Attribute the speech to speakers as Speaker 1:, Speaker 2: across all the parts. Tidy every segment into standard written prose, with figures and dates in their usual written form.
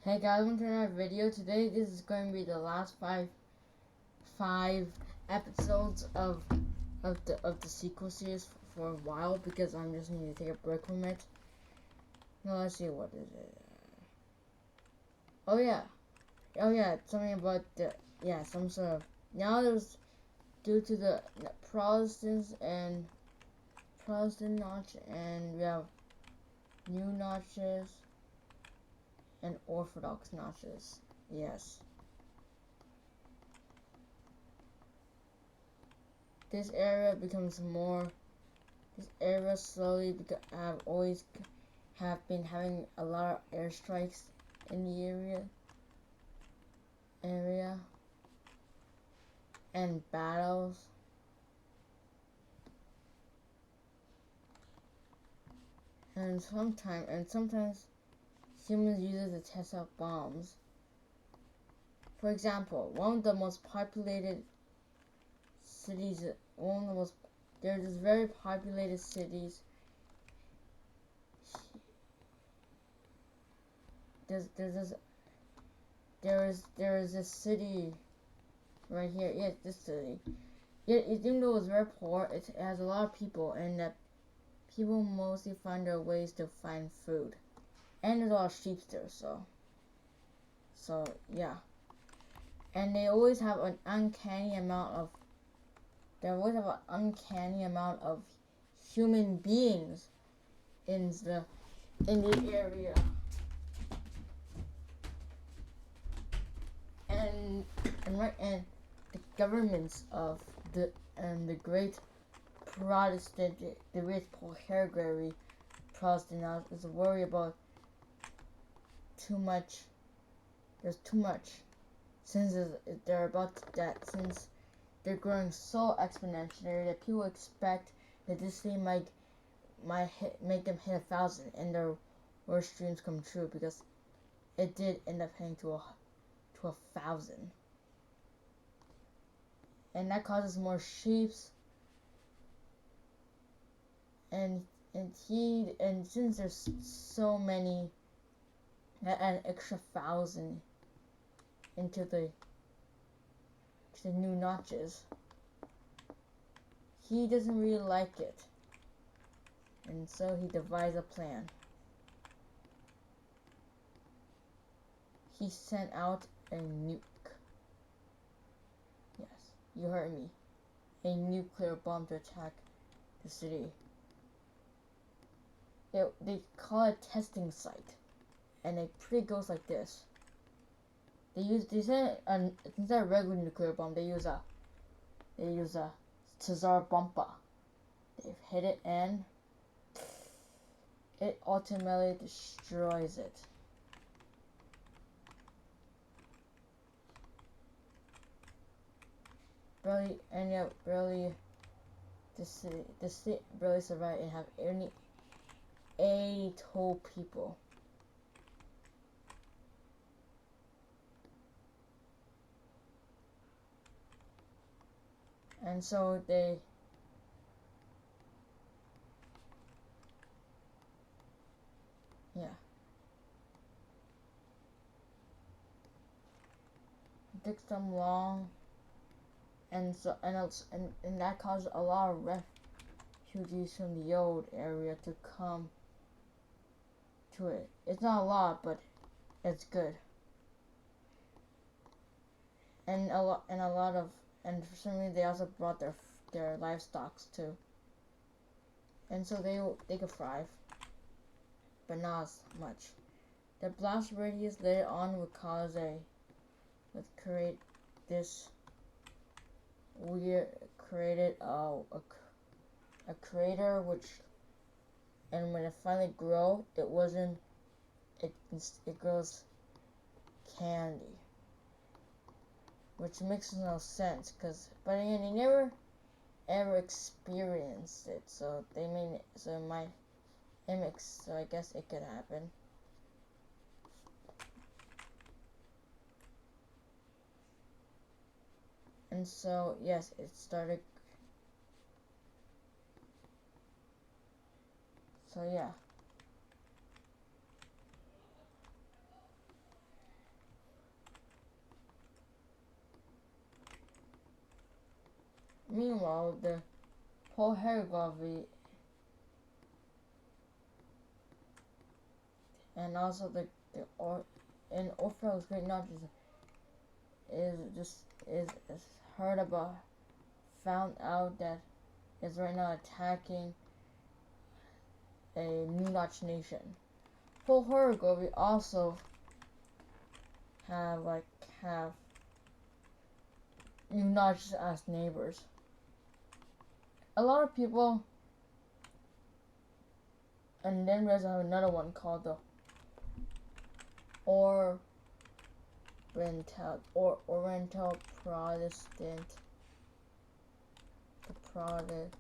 Speaker 1: Hey guys, welcome to another video. Today this is going to be the last five episodes of the sequel series for a while because I'm just going to take a break from it. Now let's see, what is it? Oh yeah, something about some sort of, now there's, due to the Protestant notch, and we have new notches and Orthodox notches. Yes. This area slowly have been having a lot of airstrikes in the area and battles. And sometimes humans use it to test out bombs. For example, one of the most populated cities, there's this very populated cities. There is this city right here. Yes, this city. Yet, even though it's very poor, it has a lot of people, and that people mostly find their ways to find food. And there's a lot of sheep there, so yeah. And they always have an uncanny amount of human beings in the area. And the governments of the great Protestant, the great Hungary Protestant is worried about too much. There's too much, since they're growing so exponentially that people expect that this thing might make them hit 1,000, and their worst dreams come true, because it did end up hitting to 1,000, and that causes more sheeps. And since there's so many, that add an extra 1,000 into the new notches. He doesn't really like it, and so he devised a plan. He sent out a nuke. Yes, you heard me. A nuclear bomb to attack the city. They call it a testing site, and it pretty goes like this. Instead of regular nuclear bomb, they use a Tsar Bomba. They've hit it, and it ultimately destroys it. The city barely survived and have only 80 total people. And so they it took them long, and that caused a lot of refugees from the old area to come to it. It's not a lot, but it's good. And for some reason they also brought their livestock too. And so they could thrive, but not as much. The blast radius later on would create this weird, created a crater, and when it finally grew, it grows candy, which makes no sense, but again, they never ever experienced it, so I guess it could happen. And so yes, it started. So yeah. Meanwhile, the whole hierarchy and also in Orthodox Greek knowledge is heard about, found out that is right now attacking a New nation. Whole hierarchy also have New as neighbors. A lot of people, and then there's another one called the Oriental Protestant, the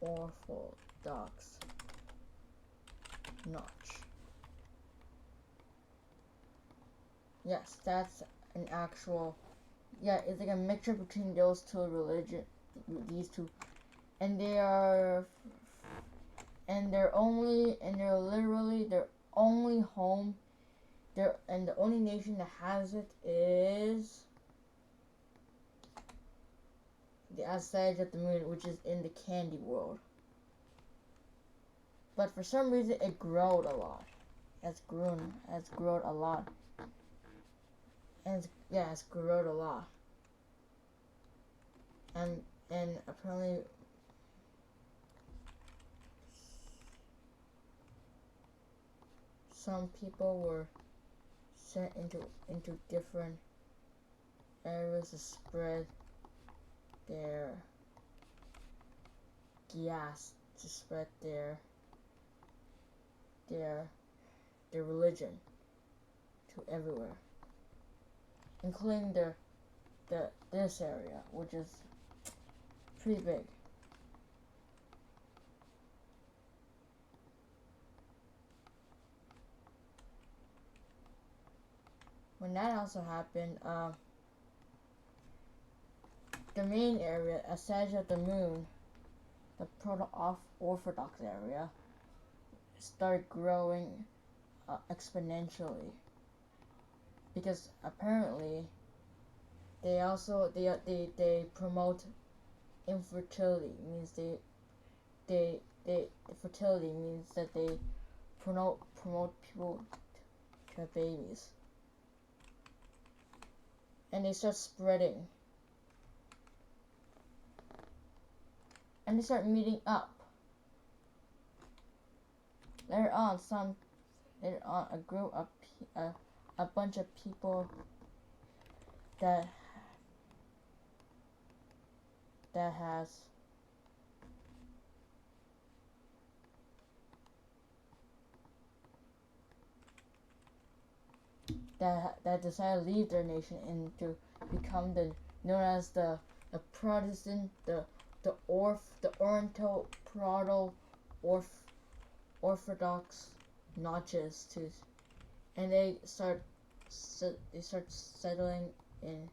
Speaker 1: Orthodox notch. Yes, that's an actual. Yeah, it's like a mixture between those two religions, these two, and they're literally their only home. And the only nation that has it is the outside of the moon, which is in the candy world. But for some reason, it growed a lot. It's grown a lot. And it's grown a lot. And apparently some people were sent into different areas to spread their gas, to spread their religion to everywhere, including this area, which is pretty big. When that also happened, the main area, aside of the moon, the Proto-Orthodox area, started growing exponentially, because apparently they promote infertility. Means fertility means that they promote people to have babies, and they start spreading, and they start meeting up. Later on, a bunch of people that decided to leave their nation and to become known as the Protestant, the Oriental Proto Orthodox notches too, and they start settling in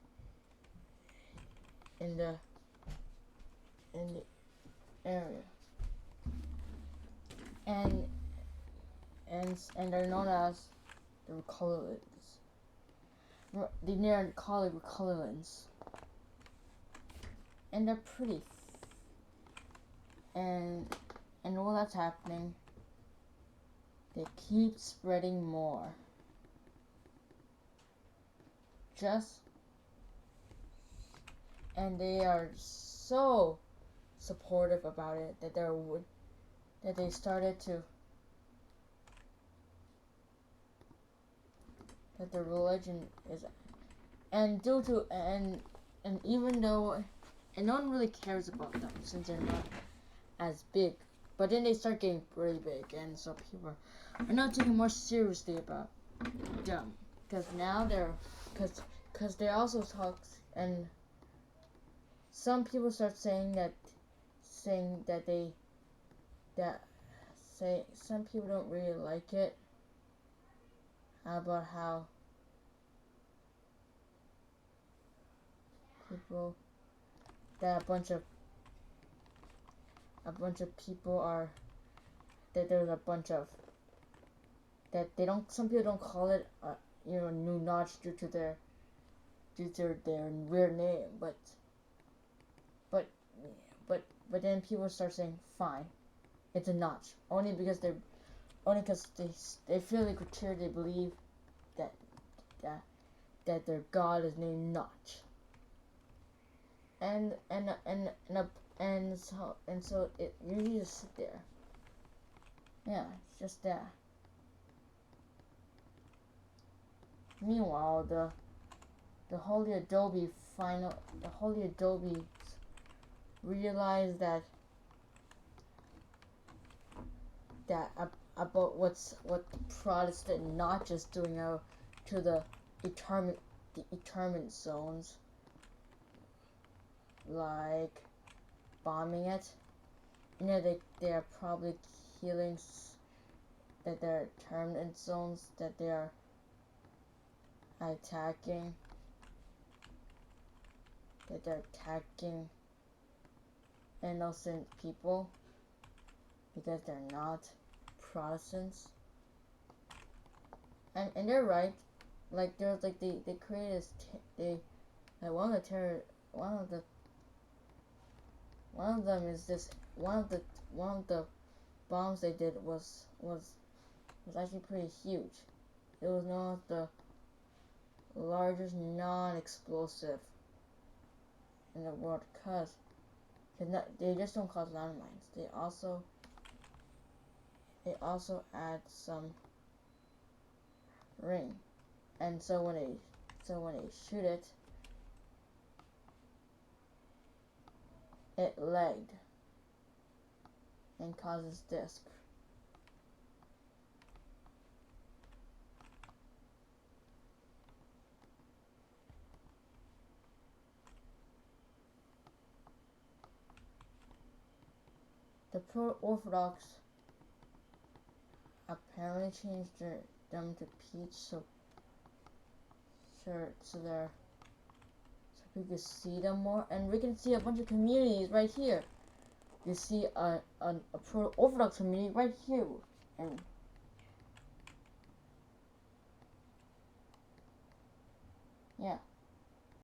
Speaker 1: the area, and they're known as the Recolorans. They're called Recolorans, and they're pretty. And while that's happening, they keep spreading more. And they are so supportive about it that they started to, that the religion is, and due to and even though, and no one really cares about them since they're not as big, but then they start getting pretty big, and so people are not taking more seriously about them, because now because they also talk, and some people start saying that some people don't really like it, about how people, that a bunch of people are, that there's a bunch of, that they don't. Some people don't call it new notch due to their weird name, but but then people start saying fine, it's a notch only because they feel like they believe that that that their god is named Notch, and and and and, so it usually just sit there. Yeah, it's just there. Meanwhile, the Holy Adobe realized about what the Protestant not just doing to the interment zones, like bombing it. They are probably killing that there are interment zones that they are attacking. That they're attacking innocent people because they're not Protestants, and they're right. Like there's like they created this like one of them is this one of the bombs they did was actually pretty huge. It was one of the largest non-explosive in the world because they just don't cause landmines. They also add some ring, and so when they shoot it, it lagged and causes disc. The Orthodox apparently changed them to peach, so we can see them more, and we can see a bunch of communities right here. You see a Orthodox community right here, and yeah.